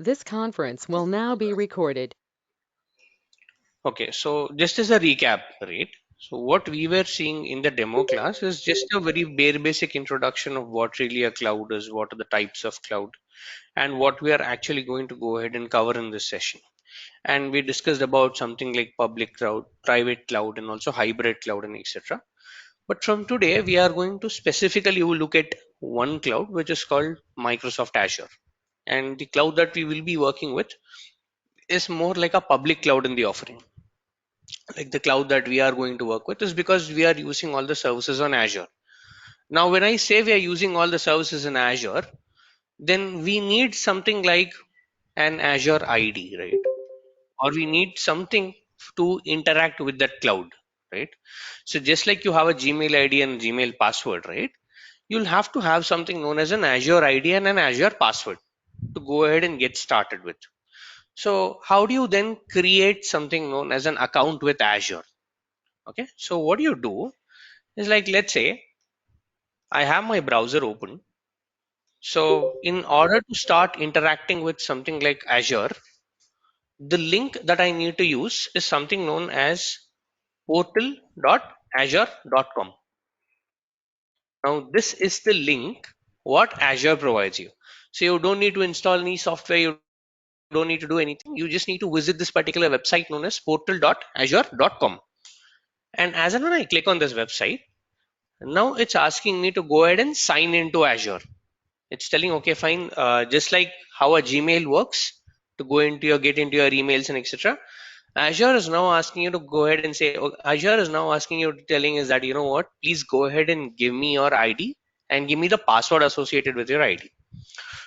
This conference will now be recorded. Okay, so just as a recap, right? So what we were seeing in the demo class is just a very bare basic introduction of what really a cloud is, what are the types of cloud, and what we are actually going to go ahead and cover in this session. And we discussed about something like public cloud, private cloud, and also hybrid cloud and etc. But from today, we are going to specifically look at one cloud, which is called Microsoft Azure. And the cloud that we will be working with is more like a public cloud in the offering. Like the cloud that we are going to work with is because we are using all the services on Azure. Now, when I say we are using all the services in Azure, then we need something like an Azure ID, right? Or we need something to interact with that cloud, right? So just like you have a Gmail ID and Gmail password, right? You'll have to have something known as an Azure ID and an Azure password to go ahead and get started with. So how do you then create something known as an account with Azure? Okay, so what do you do is, like, let's say I have my browser open. So in order to start interacting with something like Azure, the link that I need to use is something known as portal.azure.com. Now this is the link what Azure provides you. So you don't need to install any software, you don't need to do anything. You just need to visit this particular website known as portal.azure.com. And as and when I click on this website, now it's asking me to go ahead and sign into Azure. It's telling, okay, fine, just like how a Gmail works to go into your get into your emails and etc. Azure is now asking you to go ahead and say, Azure is now asking you, telling is that, you know what, please go ahead and give me your ID and give me the password associated with your ID.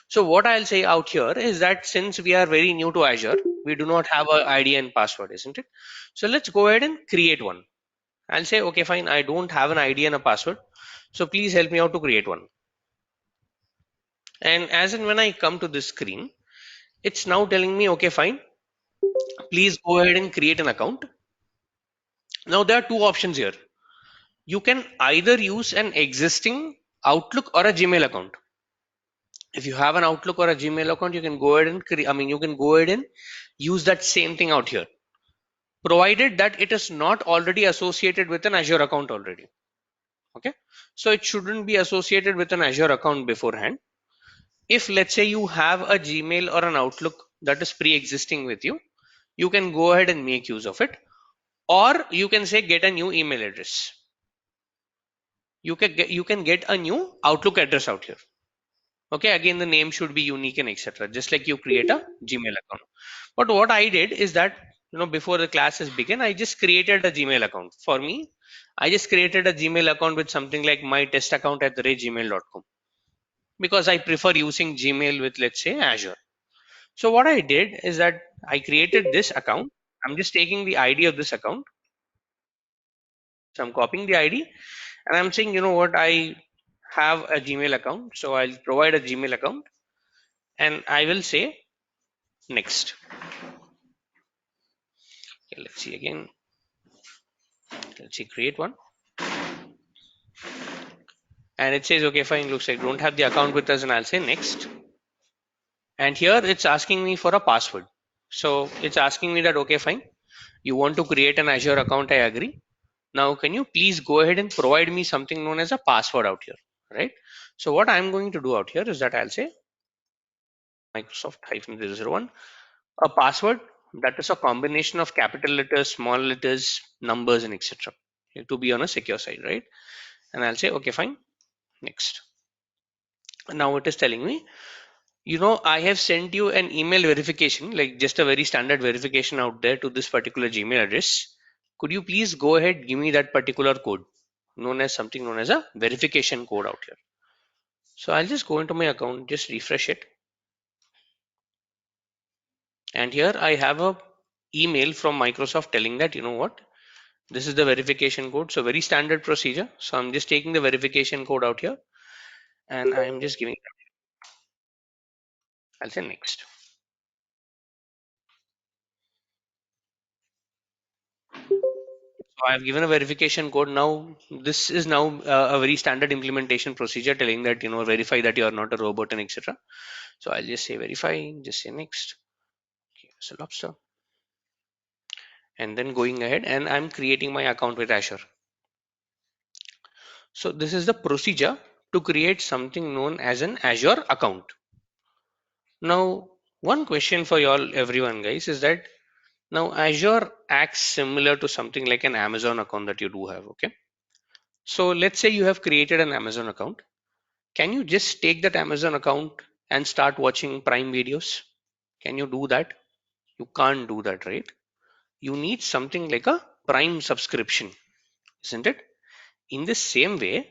So what I'll say out here is that since we are very new to Azure, we do not have a ID and password, isn't it? So let's go ahead and create one. I'll say, okay, fine, I don't have an ID and a password. So please help me out to create one. And as and when I come to this screen, it's now telling me, okay, fine, please go ahead and create an account. Now there are two options here. You can either use an existing Outlook or a Gmail account. If you have an Outlook or a Gmail account, you can go ahead and create, I mean, you can go ahead and use that same thing out here, provided that it is not already associated with an Azure account already. Okay. So it shouldn't be associated with an Azure account beforehand. If let's say you have a Gmail or an Outlook that is pre-existing with you, you can go ahead and make use of it, or you can say get a new email address. You can get a new Outlook address out here. Okay, again the name should be unique and etc. Just like you create a Gmail account. But what I did is that, before the classes begin, I just created a Gmail account. For me, I just created a Gmail account with something like my test account at the rate gmail.com, because I prefer using Gmail with, let's say, Azure. So what I did is that I created this account. I'm just taking the ID of this account. So I'm copying the ID and I'm saying, you know what, I have a Gmail account. So I'll provide a Gmail account and I will say next. Okay, let's see again. Let's see, create one. And it says, okay, fine, looks like don't have the account with us, and I'll say next. And here it's asking me for a password. So it's asking me that, okay, fine, you want to create an Azure account, I agree. Now, can you please go ahead and provide me something known as a password out here, right? So what I'm going to do out here is that I'll say Microsoft-001, a password that is a combination of capital letters, small letters, numbers, and etc. To be on a secure side, right? And I'll say, okay, fine, next. Now it is telling me, I have sent you an email verification, like just a very standard verification out there to this particular Gmail address. Could you please go ahead, give me that particular code, known as something known as a verification code out here. So I'll just go into my account, just refresh it. And here I have a email from Microsoft telling that, you know what, this is the verification code. So very standard procedure. So I'm just taking the verification code out here and I'm just giving, I'll say next. I've given a verification code. Now this is now a very standard implementation procedure telling that, verify that you are not a robot and etc. So I'll just say verify, just say next. Okay, so lobster, and then going ahead and I'm creating my account with Azure. So this is the procedure to create something known as an Azure account. Now, one question for y'all, everyone, guys, is that now Azure acts similar to something like an Amazon account that you do have. Okay. So let's say you have created an Amazon account. Can you just take that Amazon account and start watching Prime videos? Can you do that? You can't do that, right? You need something like a Prime subscription, isn't it? In the same way,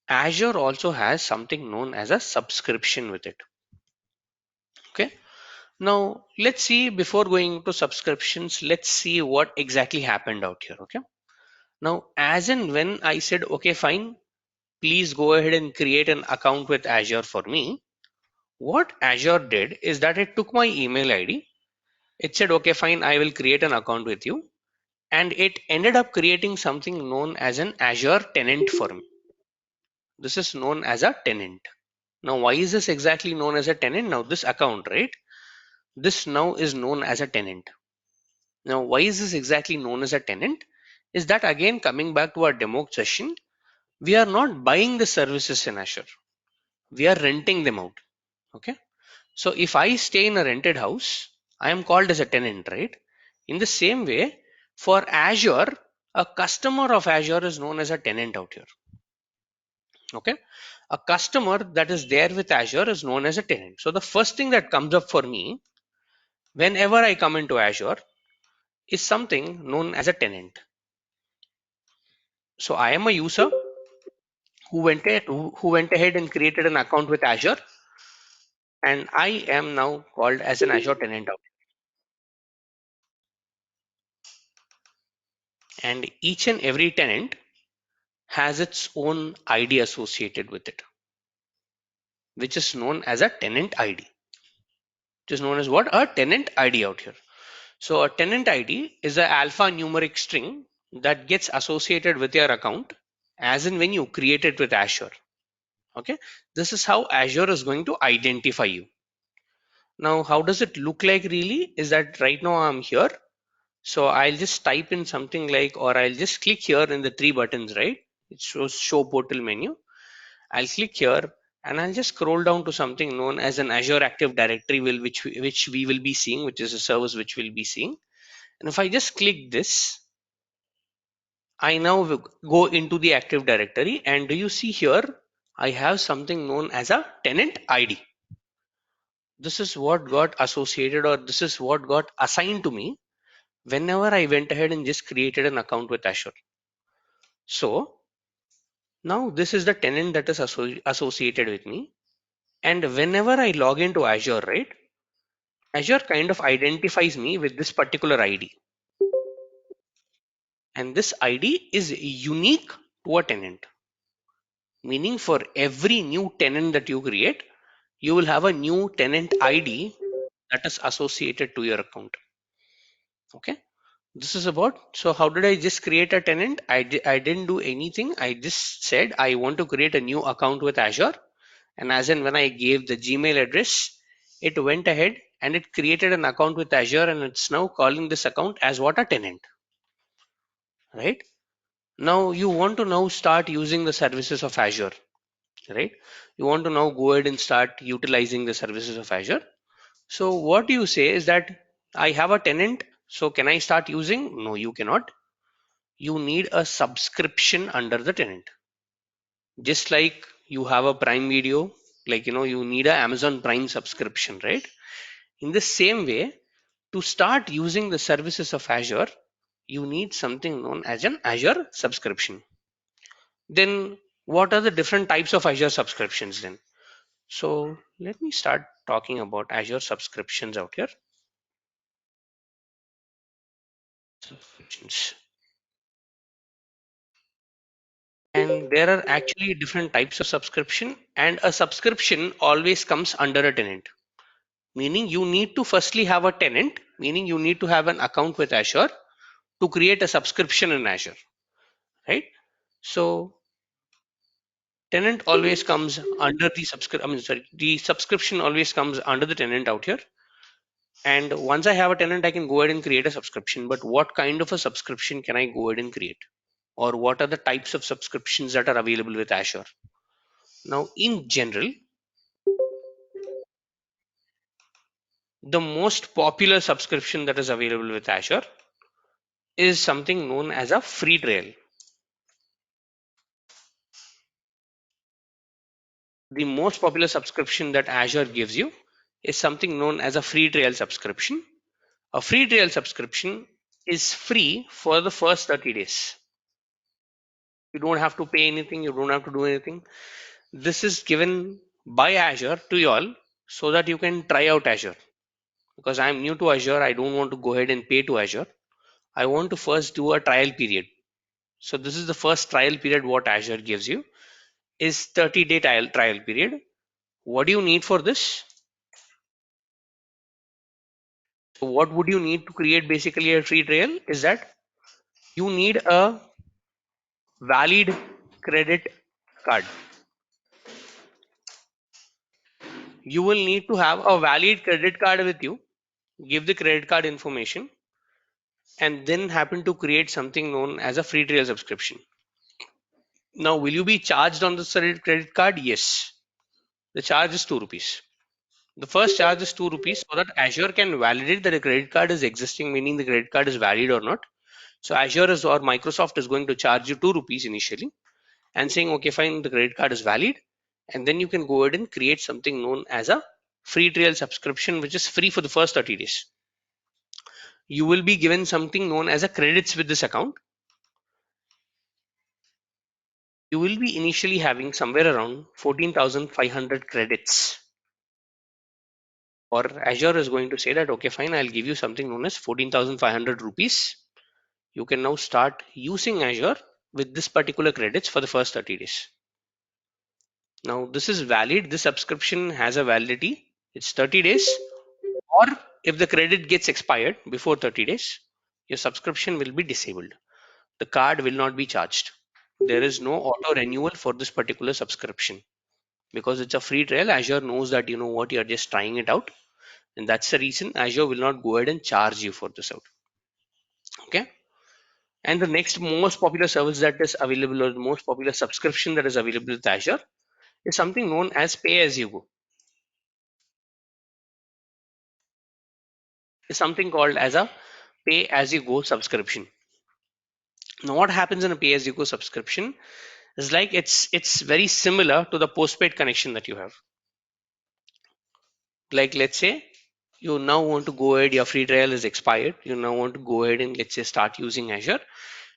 Azure also has something known as a subscription with it. Okay. Now, let's see before going to subscriptions, let's see what exactly happened out here. Okay. Now, as and when I said, okay, fine, please go ahead and create an account with Azure for me. What Azure did is that it took my email ID. It said, okay, fine, I will create an account with you. And it ended up creating something known as an Azure tenant for me. This is known as a tenant. Now, why is this exactly known as a tenant? Now, this account, right? This now is known as a tenant. Now, why is this exactly known as a tenant? Is that again coming back to our demo session? We are not buying the services in Azure. We are renting them out. Okay. So if I stay in a rented house, I am called as a tenant, right? In the same way, for Azure, a customer of Azure is known as a tenant out here. Okay. A customer that is there with Azure is known as a tenant. So the first thing that comes up for me whenever I come into Azure is something known as a tenant. So I am a user who went ahead and created an account with Azure, and I am now called as an Azure tenant out. And each and every tenant has its own ID associated with it, which is known as a tenant ID. Which is known as what? A tenant ID out here. So a tenant ID is an alphanumeric string that gets associated with your account as in when you create it with Azure. Okay. This is how Azure is going to identify you. Now, how does it look like really? Is that right now I'm here. So I'll just type in something like, or I'll just click here in the three buttons, right? It shows show portal menu. I'll click here and I'll just scroll down to something known as an Azure Active Directory, which we will be seeing, which is a service which we'll be seeing. And if I just click this, I now will go into the Active Directory. And do you see here? I have something known as a tenant ID. This is what got associated, or this is what got assigned to me whenever I went ahead and just created an account with Azure. So now this is the tenant that is associated with me. And whenever I log into Azure, right, Azure kind of identifies me with this particular ID. And this ID is unique to a tenant. Meaning for every new tenant that you create, you will have a new tenant ID that is associated to your account. Okay. This is about, so how did I just create a tenant? I didn't do anything. I just said I want to create a new account with Azure. And as in when I gave the Gmail address, it went ahead and it created an account with Azure, and it's now calling this account as what? A tenant, right? Now you want to now start using the services of Azure, right? You want to now go ahead and start utilizing the services of Azure. So what you say is that I have a tenant, so can I start using? No, you cannot. You need a subscription under the tenant. Just like you have a Prime Video, like you need a Amazon Prime subscription, right? In the same way, to start using the services of Azure, you need something known as an Azure subscription. Then what are the different types of Azure subscriptions then? So let me start talking about Azure subscriptions out here. Subscriptions. And there are actually different types of subscription, and a subscription always comes under a tenant. Meaning you need to firstly have a tenant, meaning you need to have an account with Azure to create a subscription in Azure. right? So tenant always comes under the subscription. I mean, sorry, the subscription always comes under the tenant out here. And once I have a tenant, I can go ahead and create a subscription. But what kind of a subscription can I go ahead and create? Or what are the types of subscriptions that are available with Azure? Now, in general, the most popular subscription that is available with Azure is something known as a free trial. The most popular subscription that Azure gives you is something known as a free trial subscription. A free trial subscription is free for the first 30 days. You don't have to pay anything, you don't have to do anything. This is given by Azure to you all so that you can try out Azure. Because I'm new to Azure, I don't want to go ahead and pay to Azure. I want to first do a trial period. So this is the first trial period what Azure gives you is 30-day trial period. What do you need for this? So what would you need to create basically a free trial is that you need a valid credit card. You will need to have a valid credit card with you, give the credit card information, and then happen to create something known as a free trial subscription. Now, will you be charged on the credit card? Yes. The charge is 2 rupees. The first charge is 2 rupees so that Azure can validate that the credit card is existing, meaning the credit card is valid or not. So Azure is or Microsoft is going to charge you 2 rupees initially and saying, okay, fine, the credit card is valid. And then you can go ahead and create something known as a free trial subscription, which is free for the first 30 days. You will be given something known as a credits with this account. You will be initially having somewhere around 14,500 credits. Or Azure is going to say that, okay, fine, I'll give you something known as 14,500 rupees. You can now start using Azure with this particular credits for the first 30 days. Now, this is valid. This subscription has a validity. It's 30 days. Or if the credit gets expired before 30 days, your subscription will be disabled. The card will not be charged. There is no auto renewal for this particular subscription because it's a free trial. Azure knows that you know what you're just trying it out, and that's the reason Azure will not go ahead and charge you for this out. Okay. And the next most popular service that is available, or the most popular subscription that is available with Azure, is something known as pay as you go. Is something called as a pay as you go subscription. Now, what happens in a pay as you go subscription is like it's very similar to the postpaid connection that you have. Like let's say you now want to go ahead, your free trial is expired. You now want to go ahead and let's say start using Azure.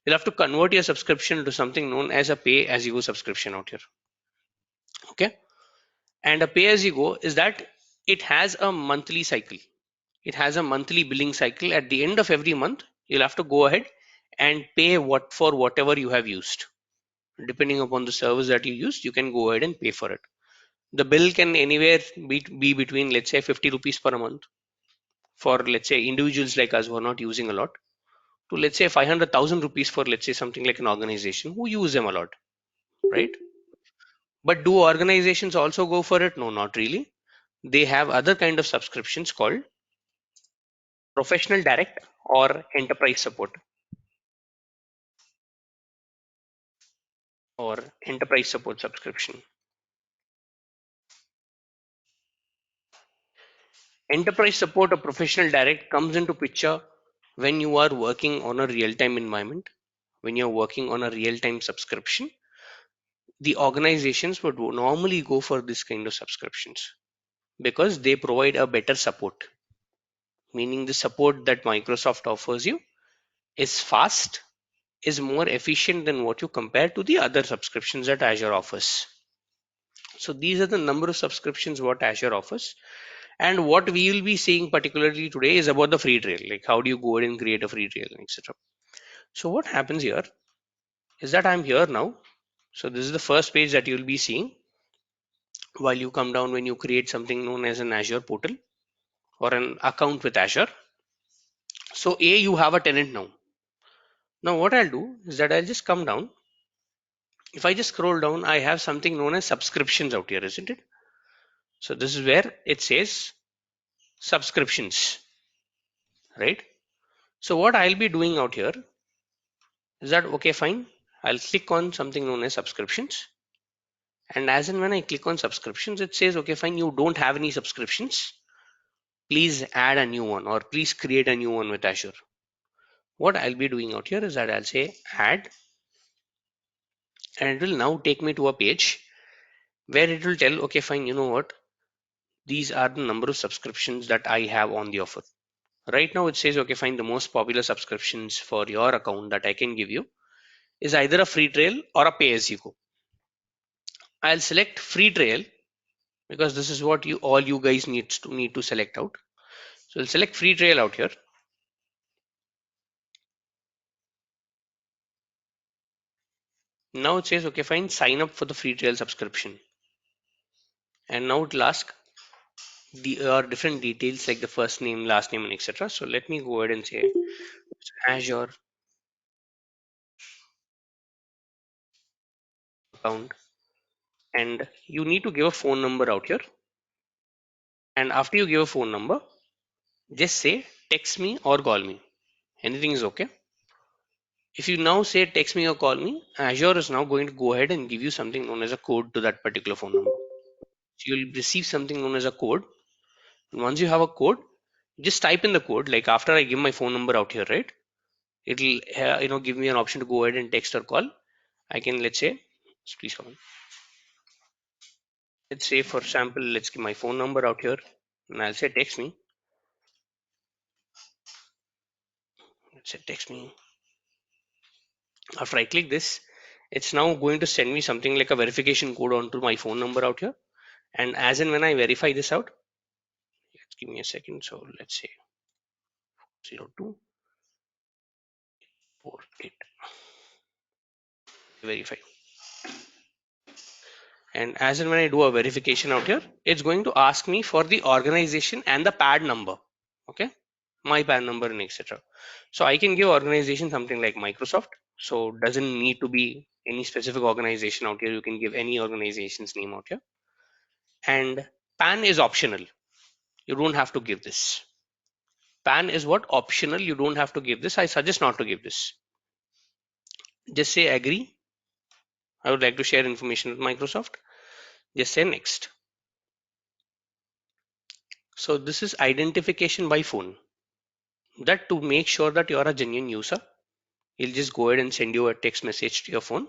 You'll have to convert your subscription to something known as a pay as you go subscription out here. Okay. And a pay as you go is that it has a monthly cycle. It has a monthly billing cycle. At the end of every month, you'll have to go ahead and pay what for whatever you have used. Depending upon the service that you used, you can go ahead and pay for it. The bill can anywhere be between let's say 50 rupees per month for let's say individuals like us who are not using a lot to let's say 500,000 rupees for let's say something like an organization who use them a lot, right? But do organizations also go for it? No, not really. They have other kind of subscriptions called professional direct or enterprise support or enterprise support subscription. Enterprise support or professional direct comes into picture when you are working on a real-time environment, when you're working on a real-time subscription. The organizations would normally go for this kind of subscriptions because they provide a better support, meaning the support that Microsoft offers you is fast, is more efficient than what you compare to the other subscriptions that Azure offers. So these are the number of subscriptions what Azure offers. And what we will be seeing particularly today is about the free trial, like how do you go ahead and create a free trial, etc. So what happens here is that I'm here now. So this is the first page that you'll be seeing while you come down when you create something known as an Azure portal or an account with Azure. So A, you have a tenant now. Now what I'll do is that I'll just come down If I just scroll down, I have something known as subscriptions out here, isn't it? So this is where it says subscriptions, right? So what I'll be doing out here is that, okay, fine. I'll click on something known as subscriptions. And as and when I click on subscriptions, it says, okay, fine, you don't have any subscriptions. Please add a new one or please create a new one with Azure. What I'll be doing out here is that I'll say add, and it will now take me to a page where it will tell, okay, fine, you know what? These are the number of subscriptions that I have on the offer. Right now it says, okay, fine, the most popular subscriptions for your account that I can give you is either a free trial or a pay as you go. I'll select free trial because this is what you all you guys need to select out. So I'll select free trial out here. Now it says, okay, fine, sign up for the free trial subscription. And now it'll ask the different details like the first name, last name, and etc. So let me go ahead and say Azure account, and you need to give a phone number out here. And after you give a phone number, just say text me or call me. Anything is okay. If you now say text me or call me, Azure is now going to go ahead and give you something known as a code to that particular phone number. So you'll receive something known as a code. And once you have a code, just type in the code. Like after I give my phone number out here, right? It'll give me an option to go ahead and text or call. I can, let's say, please come in. Let's say for example, let's give my phone number out here, and I'll say text me. Let's say text me. After I click this, it's now going to send me something like a verification code onto my phone number out here. And as and when I verify this out, give me a second. So let's say 0248 verify. And as and when I do a verification out here, it's going to ask me for the organization and the pad number. Okay, my pad number and etc. So I can give organization something like Microsoft. So doesn't need to be any specific organization out here. You can give any organization's name out here. And PAN is optional. You don't have to give this. PAN is what? Optional. You don't have to give this. I suggest not to give this. Just say agree. I would like to share information with Microsoft. Just say next. So this is identification by phone. That to make sure that you are a genuine user, he'll just go ahead and send you a text message to your phone.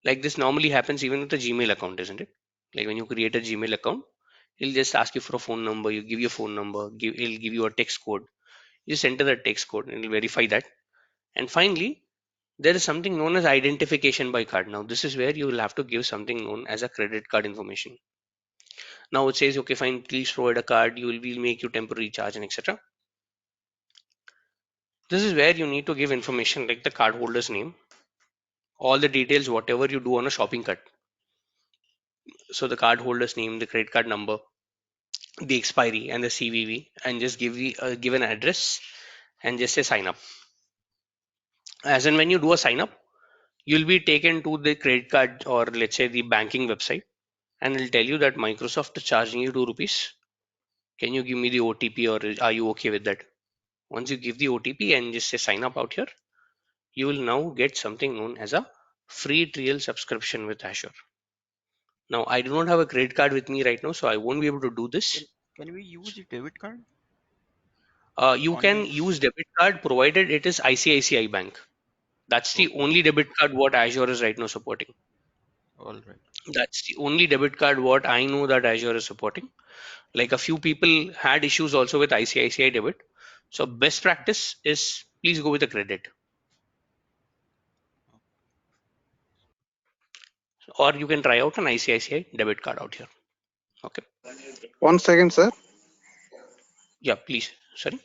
Like this normally happens even with a Gmail account, isn't it? Like when you create a Gmail account, he'll just ask you for a phone number. You give your phone number. He'll give you a text code. You just enter that text code and it'll verify that. And finally, there is something known as identification by card. Now, this is where you will have to give something known as a credit card information. Now it says, okay, fine, please provide a card. We'll make you temporary charge and etc. This is where you need to give information like the cardholder's name, all the details, whatever you do on a shopping cart. So the cardholder's name, the credit card number, the expiry, and the CVV, and just give an address and just say sign up. As and when you do a sign up, you'll be taken to the credit card or let's say the banking website, and it'll tell you that Microsoft is charging you ₹2. Can you give me the OTP or are you okay with that? Once you give the OTP and just say sign up out here, you will now get something known as a free trial subscription with Azure. Now, I do not have a credit card with me right now, so I won't be able to do this. Can we use the debit card You on can this? use debit card provided it is ICICI Bank. That's the Okay, only debit card what Azure is right now supporting. all right. That's the only debit card what I know that Azure is supporting. Like a few people had issues also with ICICI debit. So best practice is please go with a credit, or you can try out an ICICI debit card out here. Okay. 1 second, sir. Yeah, please. Sorry,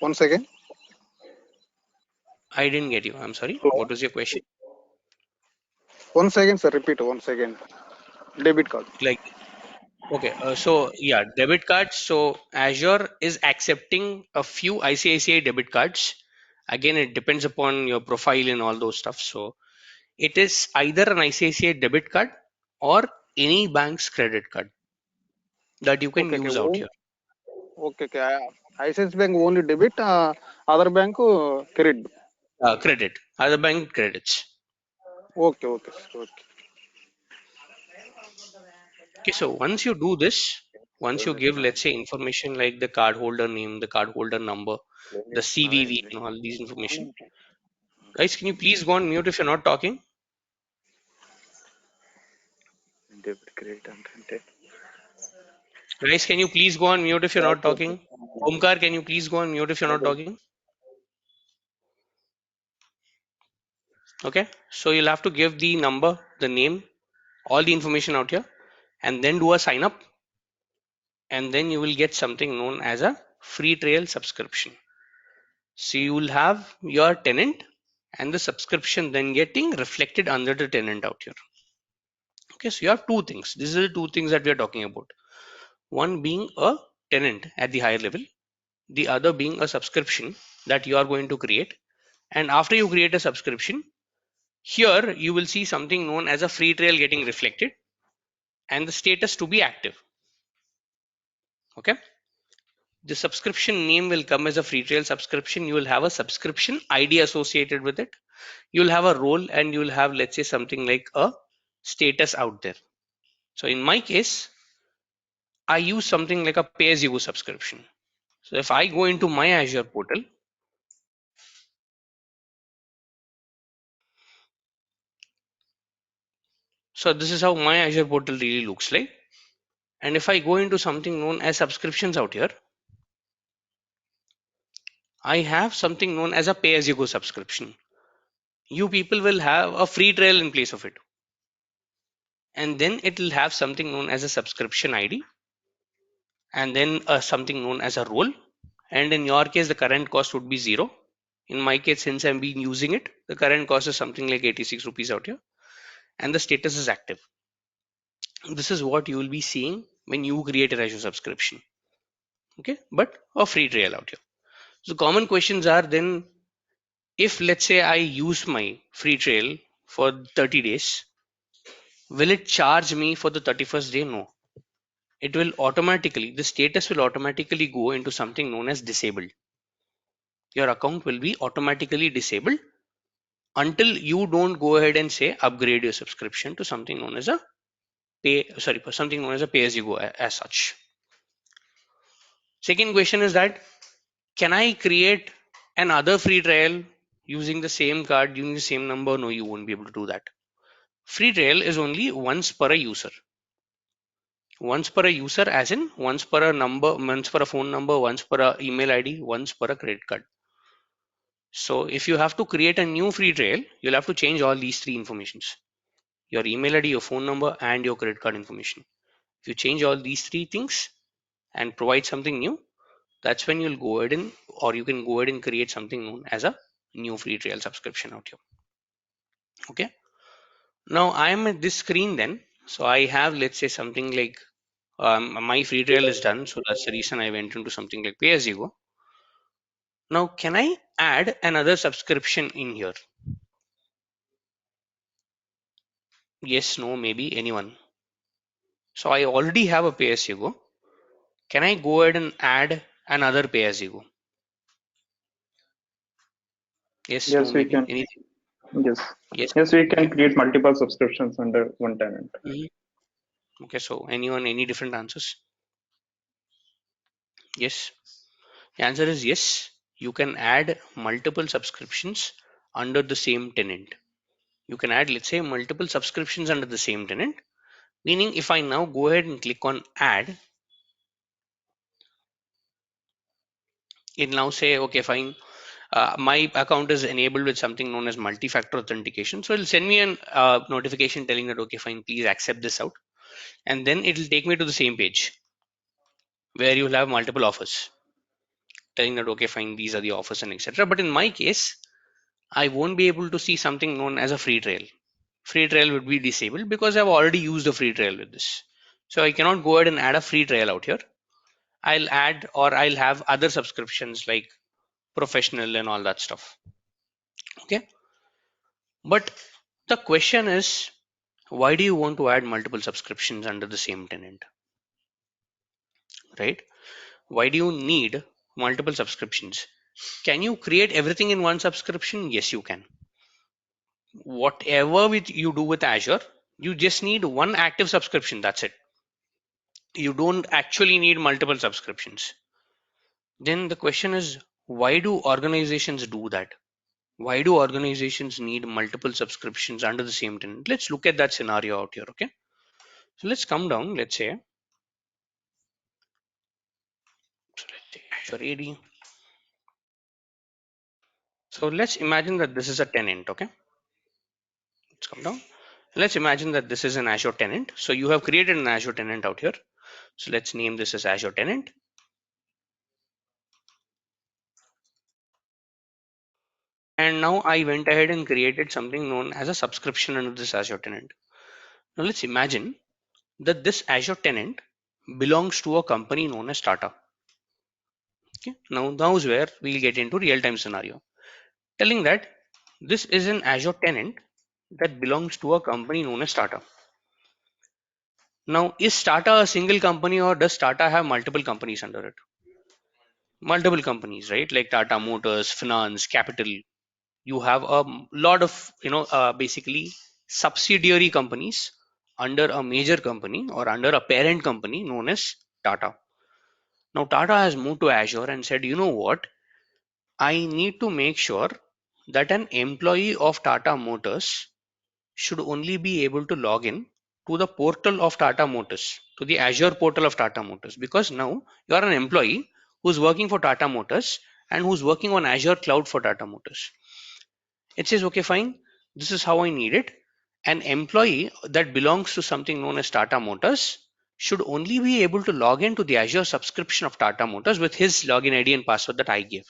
1 second. I didn't get you. I'm sorry. Hello. What was your question? 1 second, sir. Repeat 1 second. Debit card. Like, okay, so yeah, debit cards. So Azure is accepting a few ICICI debit cards. Again, it depends upon your profile and all those stuff. So It is either an ICICI debit card or any bank's credit card that you can Okay, okay. use out here. Okay, okay. ICICI Bank only debit, other bank credit. Credit, other bank credits. Okay, okay, sir, okay. Okay, so once you do this, once you give, let's say, information like the cardholder name, the cardholder number, the CVV, and all these information. Guys, can you please go on mute if you're not talking? Debit credit అంటే Guys, can you please go on mute if you're not talking? Omkar, can you please go on mute if you're not talking? Okay, so you'll have to give the number, the name, all the information out here, and then do a sign up, and then you will get something known as a free trial subscription. So you will have your tenant and the subscription then getting reflected under the tenant out here. Okay, so you have two things. These are the two things that we are talking about. One being a tenant at the higher level, the other being a subscription that you are going to create. And after you create a subscription, here you will see something known as a free trial getting reflected and the status to be active. Okay, the subscription name will come as a free trial subscription. You will have a subscription ID associated with it. You'll have a role and you'll have, let's say, something like a status out there. So in my case, I use something like a pay as you go subscription. So if I go into my Azure portal, so this is how my Azure portal really looks like. And if I go into something known as subscriptions out here, I have something known as a pay as you go subscription. You people will have a free trial in place of it. And then it will have something known as a subscription ID and then something known as a role. And in your case, the current cost would be zero. In my case, since I'm been using it, the current cost is something like 86 rupees out here and the status is active. This is what you will be seeing when you create a Azure subscription. Okay, but a free trial out here. So common questions are then, if let's say I use my free trial for 30 days, will it charge me for the 31st day? No. It will automatically, the status will automatically go into something known as disabled. Your account will be automatically disabled until you don't go ahead and say upgrade your subscription to something known as a something known as a pay as you go as such. Second question is that, can I create another free trial using the same card, using the same number? No, you won't be able to do that. Free trial is only once per a user. Once per a user, as in once per a number, once per a phone number, once per a email ID, once per a credit card. So if you have to create a new free trial, you'll have to change all these three informations: your email ID, your phone number, and your credit card information. If you change all these three things and provide something new, that's when you'll go ahead and, or you can go ahead and create something known as a new free trial subscription out here. Okay. Now I am at this screen then. So I have, let's say, something like my free trial is done. So that's the reason I went into something like pay as you go. Now, can I add another subscription in here? Yes, no, maybe, anyone. So I already have a pay as you go. Can I go ahead and add another pay as you go? Yes, no, Yes, we maybe, can. anything. Yes. Yes. Yes, we can create multiple subscriptions under one tenant. Mhm. Okay, so anyone, any different answers? Yes. The answer is yes. You can add multiple subscriptions under the same tenant. You can add, let's say, multiple subscriptions under the same tenant. Meaning, if I now go ahead and click on add, it now say, okay, fine. My account is enabled with something known as multi-factor authentication. So it'll send me an notification telling that, okay, fine, please accept this out. And then it'll take me to the same page where you'll have multiple offers telling that, okay, fine, these are the offers and etc. But in my case, I won't be able to see something known as a free trial. Free trial would be disabled because I've already used a free trial with this. So I cannot go ahead and add a free trial out here. I'll add, or I'll have other subscriptions like professional and all that stuff. Okay. But The question is, why do you want to add multiple subscriptions under the same tenant, right? Why do you need multiple subscriptions? Can you create everything in one subscription? Yes, you can. Whatever you do with Azure, you just need one active subscription. That's it. You don't actually need multiple subscriptions. Then the question is, why do organizations do that? Why do organizations need multiple subscriptions under the same tenant? Let's look at that scenario out here. Okay. So let's come down. Let's say, Azure AD. So let's imagine that this is a tenant. Okay. Let's come down. Let's imagine that this is an Azure tenant. So you have created an Azure tenant out here. So let's name this as Azure tenant. And now I went ahead and created something known as a subscription under this Azure tenant. Now let's imagine that this Azure tenant belongs to a company known as Tata. Okay. Now's where we'll get into real-time scenario. Telling that this is an Azure tenant that belongs to a company known as Tata. Now, is Tata a single company or does Tata have multiple companies under it? Multiple companies, right? Like Tata Motors, Finance, Capital. You have a lot of, basically subsidiary companies under a major company or under a parent company known as Tata. Now, Tata has moved to Azure and said, you know what? I need to make sure that an employee of Tata Motors should only be able to log in to the portal of Tata Motors, to the Azure portal of Tata Motors, because now you are an employee who's working for Tata Motors and who's working on Azure cloud for Tata Motors. It says, okay, fine, this is how I need it. An employee that belongs to something known as Tata Motors should only be able to log in to the Azure subscription of Tata Motors with his login ID and password that I give.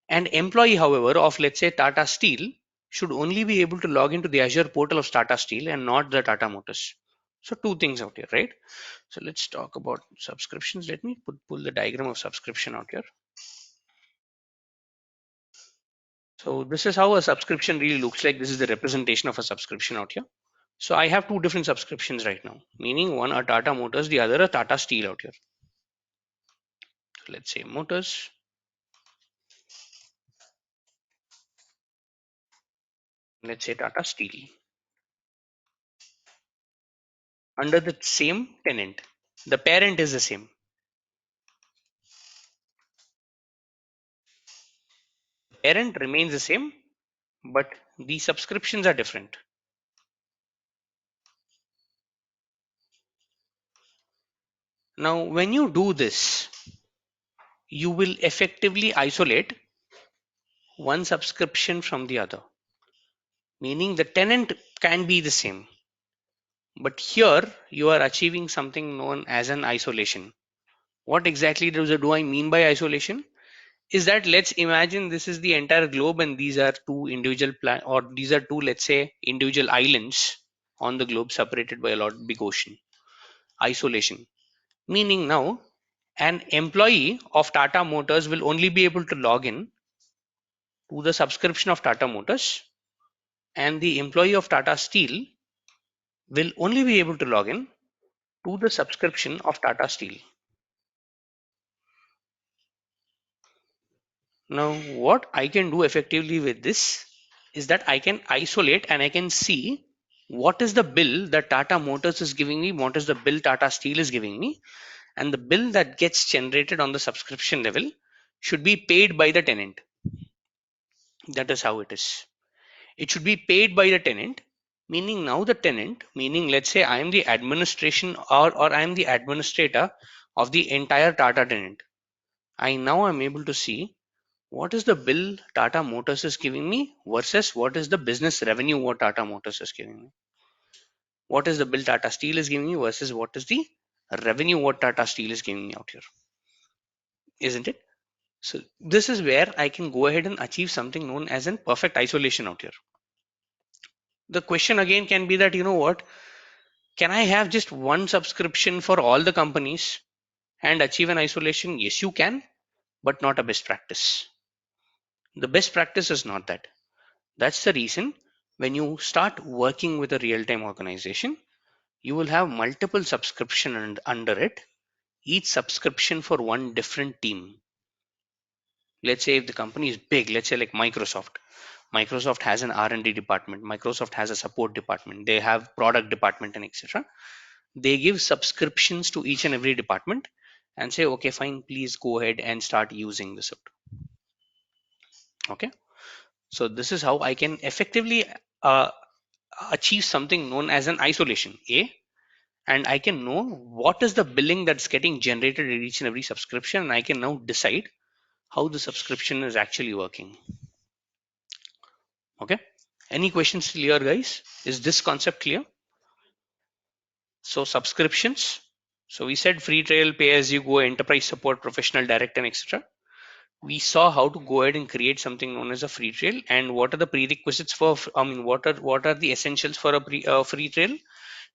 An employee, however, of let's say Tata Steel should only be able to log into the Azure portal of Tata Steel and not the Tata Motors. So two things out here, right? So let's talk about subscriptions. Let me pull the diagram of subscription out here. So this is how a subscription really looks like. This is the representation of a subscription out here. So I have two different subscriptions right now, meaning one a Tata Motors, the other a Tata Steel out here. So let's say Motors. Let's say Tata Steel under the same tenant. The parent is the same. Parent remains the same, but the subscriptions are different. Now, when you do this, you will effectively isolate one subscription from the other, meaning the tenant can be the same. But here you are achieving something known as an isolation. What exactly do I mean by isolation? Is that let's imagine this is the entire globe and these are two individual or these are two, let's say, individual islands on the globe separated by a lot big ocean. Isolation. Meaning now an employee of Tata Motors will only be able to log in to the subscription of Tata Motors, and the employee of Tata Steel will only be able to log in to the subscription of Tata Steel. Now, what I can do effectively with this is that I can isolate and I can see what is the bill that Tata Motors is giving me, what is the bill Tata Steel is giving me, and the bill that gets generated on the subscription level should be paid by the tenant. That is how it is. It should be paid by the tenant, meaning now the tenant, meaning let's say I am the administration or I am the administrator of the entire Tata tenant. I now am able to see what is the bill Tata Motors is giving me versus what is the business revenue what Tata Motors is giving me. What is the bill Tata Steel is giving me versus what is the revenue what Tata Steel is giving me out here. Isn't it? So this is where I can go ahead and achieve something known as an perfect isolation out here. The question again can be that, you know what, can I have just one subscription for all the companies and achieve an isolation? Yes, you can, but not a best practice. The best practice is not that. That's the reason When you start working with a real-time organization, you will have multiple subscription under it, each subscription for one different team. Let's say if the company is big, let's say like Microsoft has an R&D department, Microsoft has a support department, they have product department and etc. They give subscriptions to each and every department and say, okay, fine, please go ahead and start using this out. Okay, so this is how I can effectively uh, achieve something known as an isolation A, and I can know what is the billing that's getting generated in each and every subscription, and I can now decide how the subscription is actually working. Okay, any questions clear, guys? Is this concept clear? So subscriptions, so we said free trial, pay as you go, enterprise support, professional, direct, and etc. We saw how to go ahead and create something known as a free trial, and what are the prerequisites for, I mean, what are the essentials for a free trial? You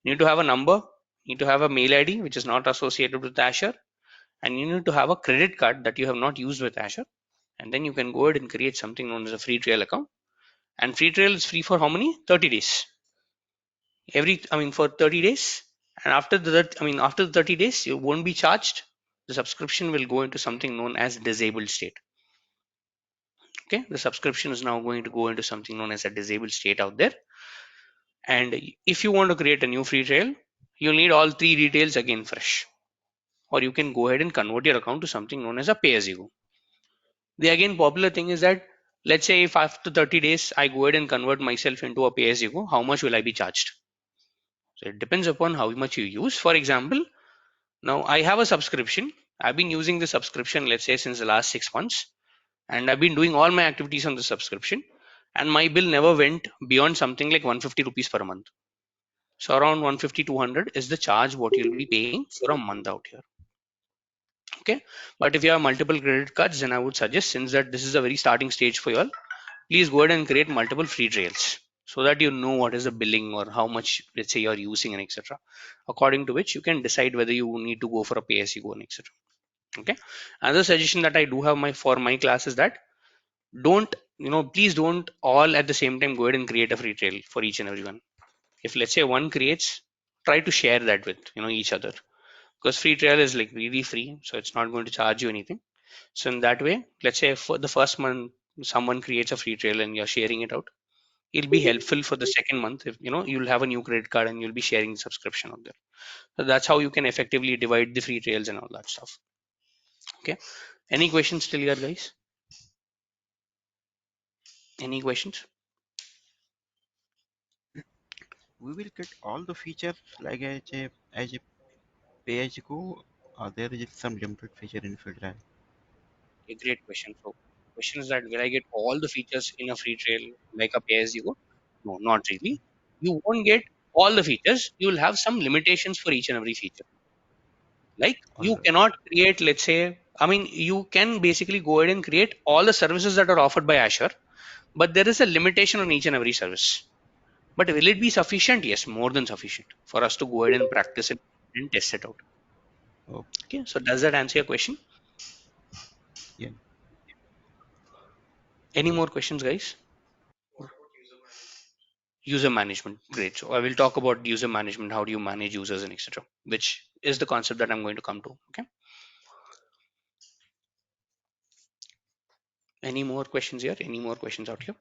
need to have a number, you need to have a mail ID which is not associated with Azure, and you need to have a credit card that you have not used with Azure, and then you can go ahead and create something known as a free trial account. And free trial is free for how many? 30 days. For 30 days, and after the 30 days you won't be charged. The subscription will go into something known as disabled state. Okay, the subscription is now going to go into something known as a disabled state out there. And if you want to create a new free trial, you'll need all three details again fresh, or you can go ahead and convert your account to something known as a pay as you go. The again popular thing is that, let's say if after 30 days I go ahead and convert myself into a pay as you go, how much will I be charged? So it depends upon how much you use. For example, now I have a subscription. I've been using the subscription, let's say, since the last 6 months, and I've been doing all my activities on the subscription, and my bill never went beyond something like 150 rupees per month. So around 150 200 is the charge what you'll be paying for a month out here. Okay, but if you have multiple credit cards, then I would suggest, since that this is a very starting stage for you all, please go ahead and create multiple free trails so that you know what is the billing or how much, let's say, you're using and etc. According to which you can decide whether you need to go for a pay as you go and etc. Okay, another suggestion that I do have for my class is that, don't, please don't all at the same time go ahead and create a free trail for each and everyone. If let's say one creates, try to share that with each other, because free trial is like really free, so it's not going to charge you anything. So in that way, let's say for the first month someone creates a free trial and you're sharing it out, it'll be helpful for the second month if you'll have a new credit card and you'll be sharing the subscription out there. So that's how you can effectively divide the free trails and all that stuff. Okay, any questions still here, guys? Any questions? We will get all the features like as a pay as you go, or there is some limited feature in field trial. A great question. So question is that, will I get all the features in a free trial like a pay as you go? No, not really. You won't get all the features. You will have some limitations for each and every feature. Like All you right. cannot create, let's say, you can basically go ahead and create all the services that are offered by Azure, but there is a limitation on each and every service. But will it be sufficient? Yes, more than sufficient for us to go ahead and practice it and test it out. Oh, Okay, so does that answer your question? yeah. Any more questions, guys? User management, great. So I will talk about user management. How do you manage users and etc., which is the concept that I'm going to come to. Okay, any more questions here? Any more questions out here?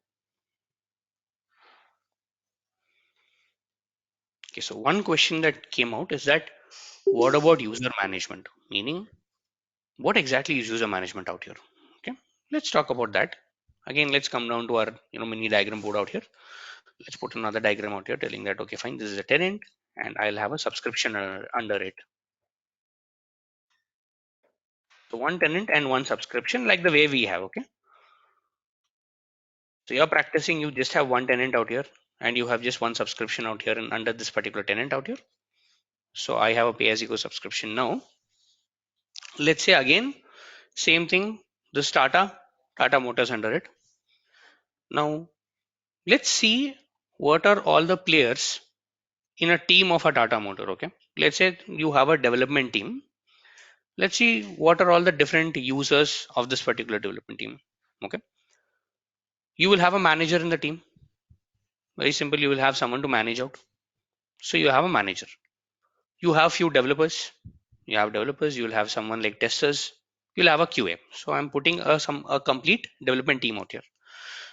Okay, so one question that came out is that, what about user management? Meaning, what exactly is user management out here? Okay, let's talk about that. Again, let's come down to our mini diagram board out here. Let's put another diagram out here telling that, okay, fine, this is a tenant and I'll have a subscription under it. So one tenant and one subscription, like the way we have. Okay, so you're practicing, you just have one tenant out here and you have just one subscription out here and under this particular tenant out here. So I have a pay as you go subscription now. Let's say again, same thing, this Tata Motors under it. Now let's see what are all the players in a team of a Tata Motor. Okay, let's say you have a development team. Let's see what are all the different users of this particular development team. Okay, you will have a manager in the team. Very simple, you will have someone to manage out. So you have a manager. You have few developers. You have developers. You will have someone like testers. You'll have a QA. So I'm putting a complete development team out here.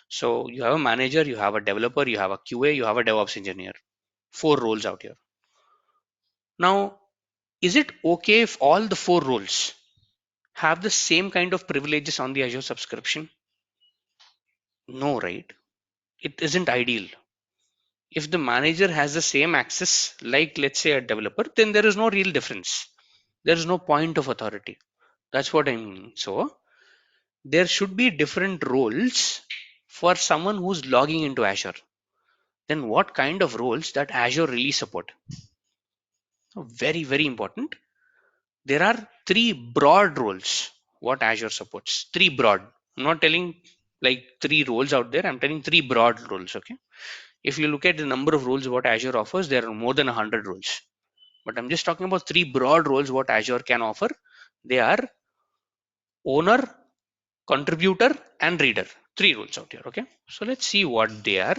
So you have a manager, you have a developer, you have a QA, you have a DevOps engineer. 4 roles out here. Now, is it okay if all the 4 roles have the same kind of privileges on the Azure subscription? No, right? It isn't ideal. If the manager has the same access, like let's say a developer, then there is no real difference. There is no point of authority. That's what I mean. So there should be different roles for someone who's logging into Azure. Then what kind of roles that Azure really support? Very, very important. There are 3 broad roles what Azure supports. 3 broad. I'm not telling like 3 roles out there. I'm telling 3 broad roles. Okay. If you look at the number of roles what Azure offers, there are more than 100 roles. But I'm just talking about 3 broad roles what Azure can offer. They are owner, contributor, and reader. 3 roles out here. Okay. So let's see what they are.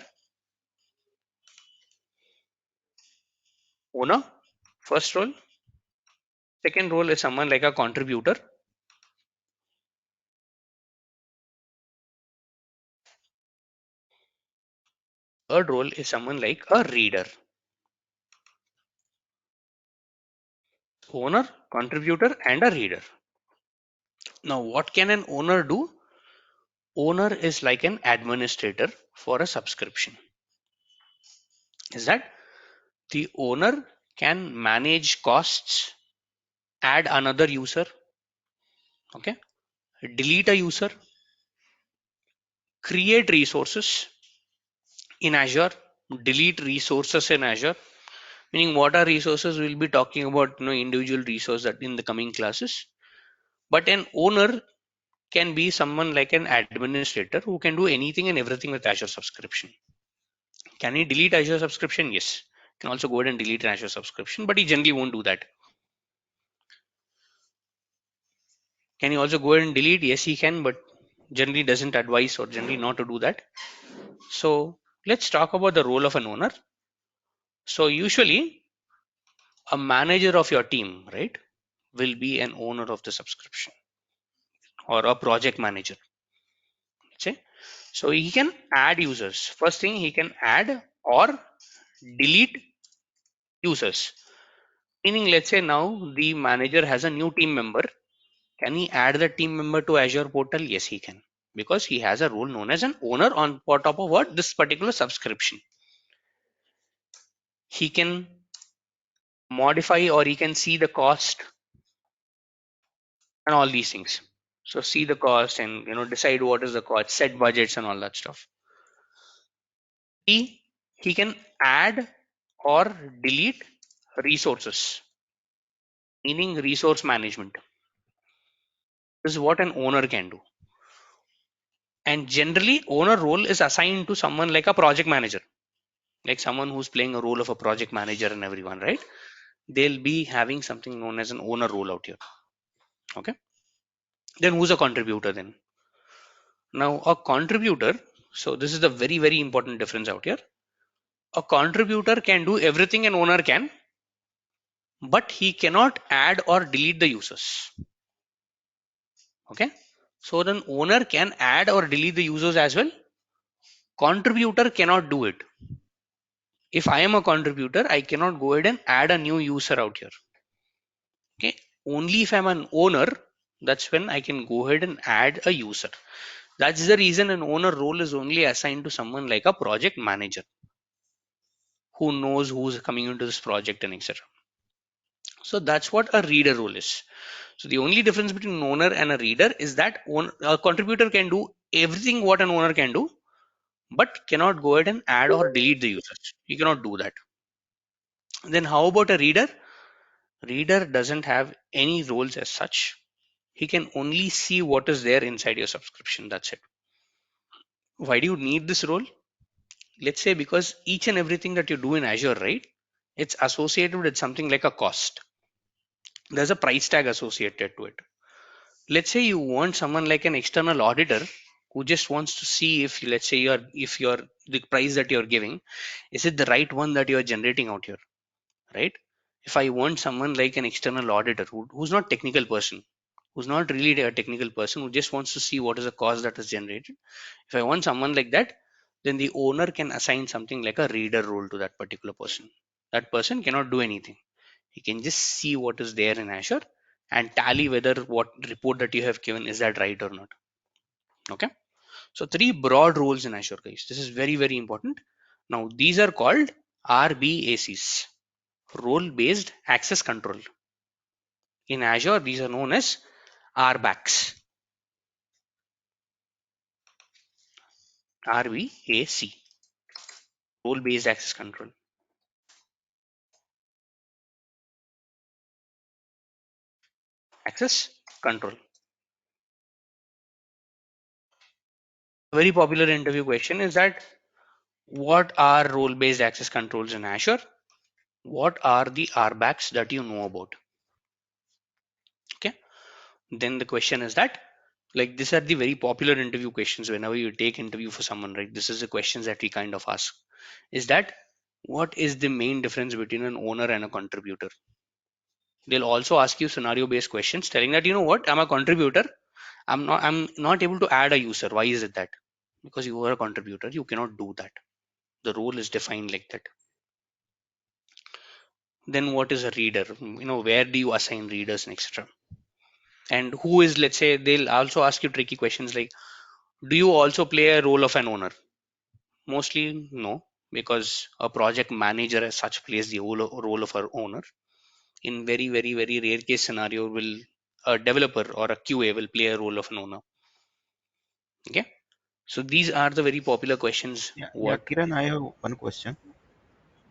Owner, first role. Second role is someone like a contributor. Third role is someone like a reader. Owner, contributor, and a reader. Now, what can an owner do? Owner is like an administrator for a subscription. Is that the owner can manage costs, add another user, okay, delete a user, create resources in Azure, delete resources in Azure. Meaning, what are resources? We'll be talking about individual resources that in the coming classes. But an owner can be someone like an administrator who can do anything and everything with Azure subscription. Can he delete Azure subscription? Yes. Can also go ahead and delete an Azure subscription, but he generally won't do that. Can he also go ahead and delete? Yes, he can, but generally doesn't advise or generally not to do that. So let's talk about the role of an owner. So usually a manager of your team, right, will be an owner of the subscription or a project manager. Let's say. So he can add users. First thing he can add or delete users. Meaning, let's say now the manager has a new team member. Can he add the team member to Azure portal? Yes, he can, because he has a role known as an owner on top of what this particular subscription. He can modify or he can see the cost and all these things. So see the cost and decide what is the cost, set budgets and all that stuff. He can add or delete resources, meaning resource management. This is what an owner can do. And generally, owner role is assigned to someone like a project manager, like someone who's playing a role of a project manager and everyone, right? They'll be having something known as an owner role out here. Okay. Then who's a contributor then? Now, a contributor, so this is the very, very important difference out here. A contributor can do everything an owner can, but he cannot add or delete the users. Okay. So then owner can add or delete the users as well. Contributor cannot do it. If I am a contributor, I cannot go ahead and add a new user out here. Okay. Only if I'm an owner, that's when I can go ahead and add a user. That's the reason an owner role is only assigned to someone like a project manager who knows who's coming into this project and etc. So that's what a reader role is. So the only difference between an owner and a reader is that a contributor can do everything what an owner can do, but cannot go ahead and add or delete the users. He cannot do that. Then how about a reader? Reader doesn't have any roles as such. He can only see what is there inside your subscription. That's it. Why do you need this role? Let's say because each and everything that you do in Azure, right? It's associated with something like a cost. There's a price tag associated to it. Let's say you want someone like an external auditor who just wants to see if, let's say, if you're the price that you're giving, is it the right one that you're generating out here, right? If I want someone like an external auditor who's not technical person, who's not really a technical person, who just wants to see what is the cost that is generated, if I want someone like that, then the owner can assign something like a reader role to that particular person. That person cannot do anything. He can just see what is there in Azure and tally whether what report that you have given is that right or not. Okay. So three broad roles in Azure, guys. This is very, very important. Now these are called RBACs, role based access control. In Azure, these are known as RBACs. RBAC, role based access control. Access control. A very popular interview question is that what are role based access controls in Azure? What are the RBACs that you know about? Okay. Then the question is that, like, these are the very popular interview questions whenever you take interview for someone, right? This is the questions that we kind of ask. Is that what is the main difference between an owner and a contributor? They'll also ask you scenario based questions telling that, you know what, I'm a contributor, I'm not able to add a user. Why is it that? Because you are a contributor, you cannot do that. The role is defined like that. Then what is a reader? Where do you assign readers and etc. And who is, let's say, they'll also ask you tricky questions like, do you also play a role of an owner? Mostly no, because a project manager as such plays the role of our owner. In very, very, very rare case scenario, will a developer or a QA will play a role of an owner. Okay. So these are the very popular questions. Yeah, yeah, What? Kiran, I have one question.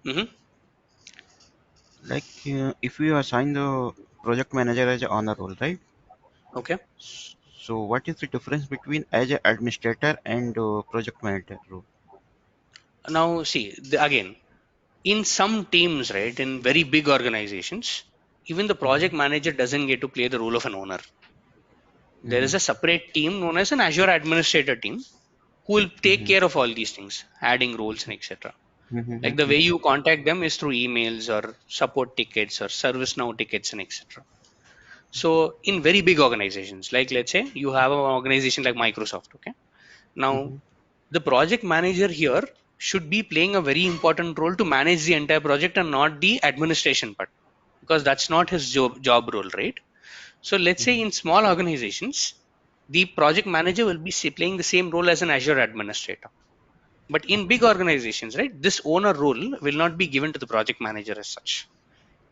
Hmm. Like, if you assign the project manager as an honor role, right? Okay. So, what is the difference between as an administrator and project manager role? Now see, again, in some teams, right, in very big organizations, even the project Mm-hmm. manager doesn't get to play the role of an owner. There Mm-hmm. is a separate team known as an Azure administrator team who will take Mm-hmm. care of all these things, adding roles and etc. Like the Mm-hmm. way you contact them is through emails or support tickets or ServiceNow tickets and etc. So in very big organizations, like let's say you have an organization like Microsoft, okay? Now Mm-hmm. the project manager here should be playing a very important role to manage the entire project and not the administration part, because that's not his job role, right? So let's say in small organizations, the project manager will be playing the same role as an Azure administrator. But in big Okay. organizations, right, this owner role will not be given to the project manager as such.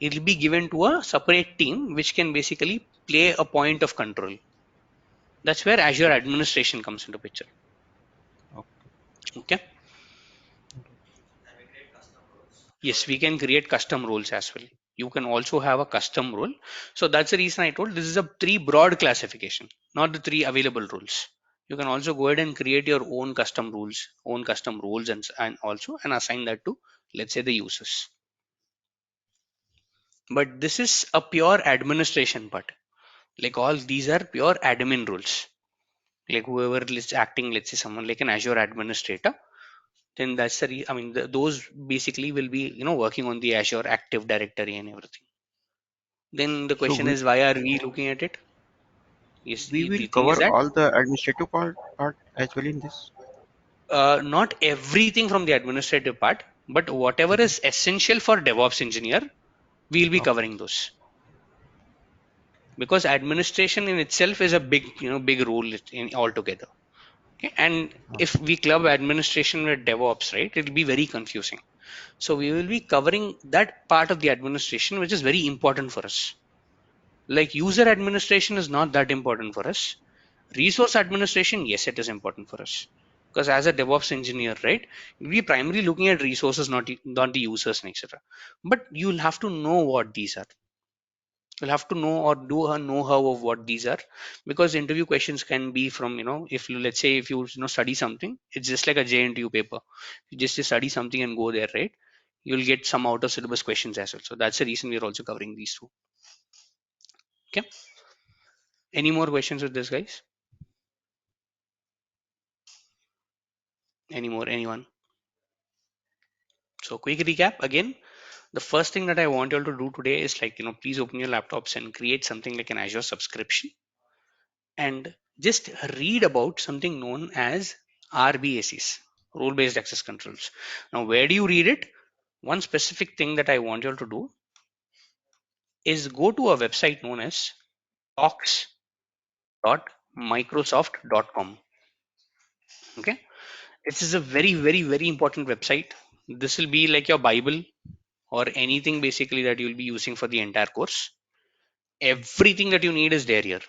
It will be given to a separate team which can basically play a point of control. That's where Azure administration comes into picture. Okay. Okay. Yes, we can create custom roles as well. You can also have a custom role. So that's the reason I told this is a three broad classification, not the three available rules. You can also go ahead and create your own custom rules, own custom roles, and also and assign that to, let's say, the users. But this is a pure administration part. Like all these are pure admin rules. Like whoever is acting, let's say someone like an Azure administrator, then that's the I mean those basically will be working on the Azure Active Directory and everything. Then the So, question is, why are we looking at it? Is we will the thing is cover that all the administrative part as well in this. not everything from the administrative part, but whatever is essential for DevOps engineer, we'll be Okay. covering those, because administration in itself is a big role in altogether. Okay, and if Okay. we club administration with DevOps, right, it'll be very confusing. So we will be covering that part of the administration which is very important for us. Like user administration is not that important for us. Resource administration, yes, it is important for us, because as a DevOps engineer, right, we primarily looking at resources, not the users and etc. But you'll have to know what these are. You'll have to know or do a know-how of what these are, because interview questions can be from, if you, let's say, if you study something, it's just like a JNTU paper. You just study something and go there, right? You'll get some out of syllabus questions as well. So that's the reason we're also covering these two. Okay. Any more questions with this, guys? Any more? Anyone? So quick recap again. The first thing that I want you all to do today is like, please open your laptops and create something like an Azure subscription and just read about something known as RBACs, role based access controls. Now, where do you read it? One specific thing that I want you all to do is go to a website known as docs.microsoft.com. Okay, this is a very, very, very important website. This will be like your Bible or anything basically that you'll be using for the entire course. Everything that you need is there here.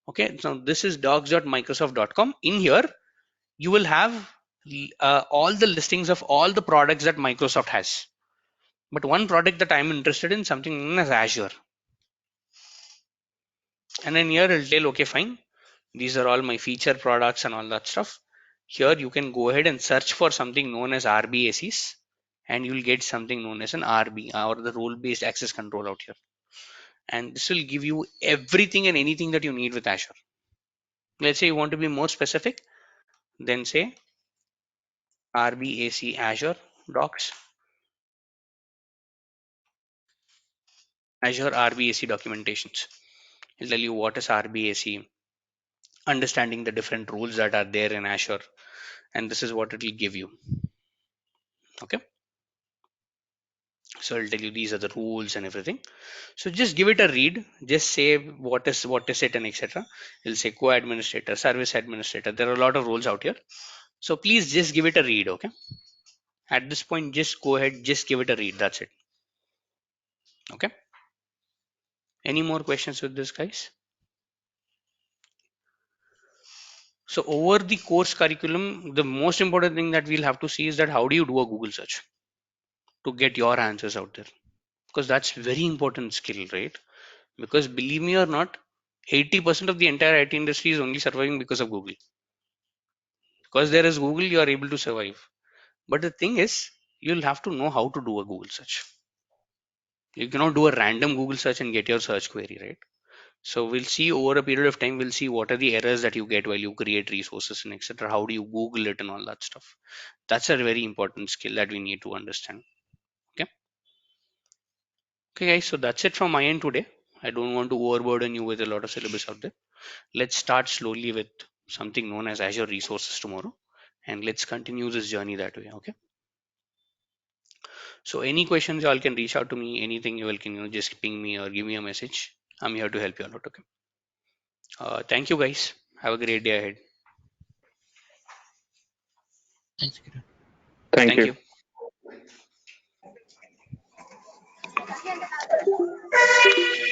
Okay, so this is docs.microsoft.com. In here, you will have all the listings of all the products that Microsoft has. But one product that I'm interested in, something known as Azure. And then here it'll tell, okay, fine. These are all my feature products and all that stuff. Here you can go ahead and search for something known as RBACs and you'll get something known as an RB or the role based access control out here. And this will give you everything and anything that you need with Azure. Let's say you want to be more specific, then say RBAC Azure docs, Azure RBAC documentations. It'll tell you what is RBAC, understanding the different rules that are there in Azure, and this is what it will give you. Okay, so it'll tell you these are the rules and everything. So just give it a read. Just say what is it and etc. It'll say co-administrator, service administrator. There are a lot of roles out here. So please just give it a read. Okay. At this point, just go ahead, just give it a read. That's it. Okay. Any more questions with this, guys? So over the course curriculum, the most important thing that we'll have to see is that how do you do a Google search to get your answers out there? Because that's very important skill, right? Because believe me or not, 80% of the entire IT industry is only surviving because of Google. Because there is Google, you are able to survive. But the thing is, you'll have to know how to do a Google search. You cannot do a random Google search and get your search query, right? So we'll see over a period of time, we'll see what are the errors that you get while you create resources and etc. How do you Google it and all that stuff. That's a very important skill that we need to understand. Okay. Okay, guys. So that's it from my end today. I don't want to overburden you with a lot of syllabus out there. Let's start slowly with something known as Azure resources tomorrow, and let's continue this journey that way. Okay. So any questions, y'all can reach out to me. Anything you all can just ping me or give me a message. I'm here to help you out. Okay. Thank you, guys. Have a great day ahead. Thanks, Kiran. Thank Thank you. you.